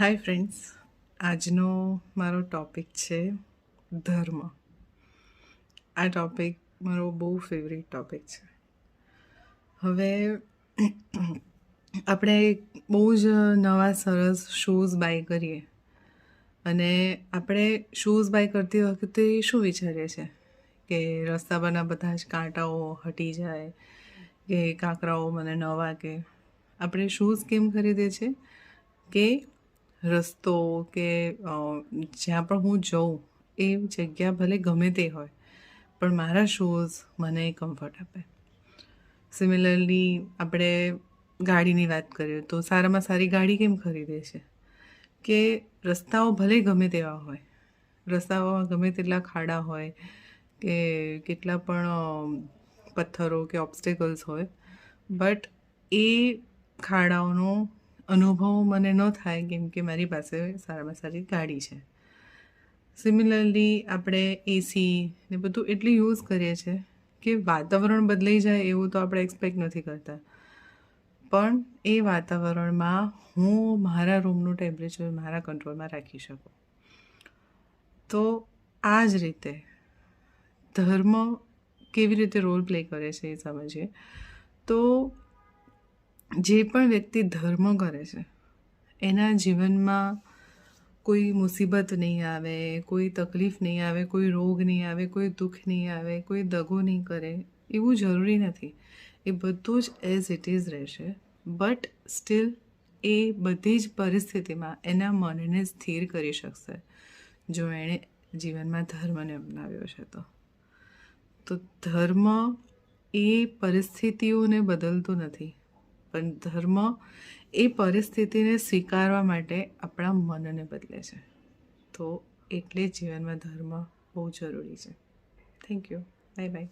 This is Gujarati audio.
હાય ફ્રેન્ડ્સ, આજનો મારો ટૉપિક છે ધર્મ. આ ટૉપિક મારો બહુ ફેવરેટ ટૉપિક છે. હવે આપણે બહુ જ નવા સરસ શૂઝ બાય કરીએ અને આપણે શૂઝ બાય કરતી વખતે શું વિચારીએ છીએ કે રસ્તા પરના બધા જ કાંટાઓ હટી જાય કે કાંકરાઓ મને ન વાગે. આપણે શૂઝ કેમ ખરીદીએ છીએ કે રસ્તો કે જ્યાં પણ હું જઉં એ જગ્યા ભલે ગમે તે હોય પણ મારા શૂઝ મને કમ્ફર્ટ આપે. સિમિલરલી આપણે ગાડીની વાત કરીએ તો સારામાં સારી ગાડી કેમ ખરીદીએ છીએ કે રસ્તાઓ ભલે ગમે તેવા હોય, રસ્તાઓમાં ગમે તેટલા ખાડા હોય કે કેટલા પણ પથ્થરો કે ઓબ્સ્ટેકલ્સ હોય, બટ એ ખાડાઓનો અનુભવ મને ન થાય કેમ કે મારી પાસે સારામાં સારી ગાડી છે. સિમિલરલી આપણે એસી ને બધું એટલું યુઝ કરીએ છીએ કે વાતાવરણ બદલાઈ જાય એવું તો આપણે એક્સપેક્ટ નથી કરતા, પણ એ વાતાવરણમાં હું મારા રૂમનું ટેમ્પરેચર મારા કંટ્રોલમાં રાખી શકું. તો આ જ રીતે ધર્મ કેવી રીતે રોલ પ્લે કરે છે એ સમજીએ તો જે પણ વ્યક્તિ ધર્મ કરે છે એના જીવનમાં કોઈ મુસીબત નહીં આવે, કોઈ તકલીફ નહીં આવે, કોઈ રોગ નહીં આવે, કોઈ દુઃખ નહીં આવે, કોઈ દગો નહીં કરે એવું જરૂરી નથી. એ બધું જ એઝ ઇટ ઇઝ રહેશે, બટ સ્ટીલ એ બધી જ પરિસ્થિતિમાં એના મનને સ્થિર કરી શકશે જો એણે જીવનમાં ધર્મને અપનાવ્યો છે તો ધર્મ એ પરિસ્થિતિઓને બદલતું નથી, પણ ધર્મ એ પરિસ્થિતિને સ્વીકારવા માટે આપણા મનને બદલે છે. તો એટલે જીવનમાં ધર્મ બહુ જરૂરી છે. Thank you. Bye bye.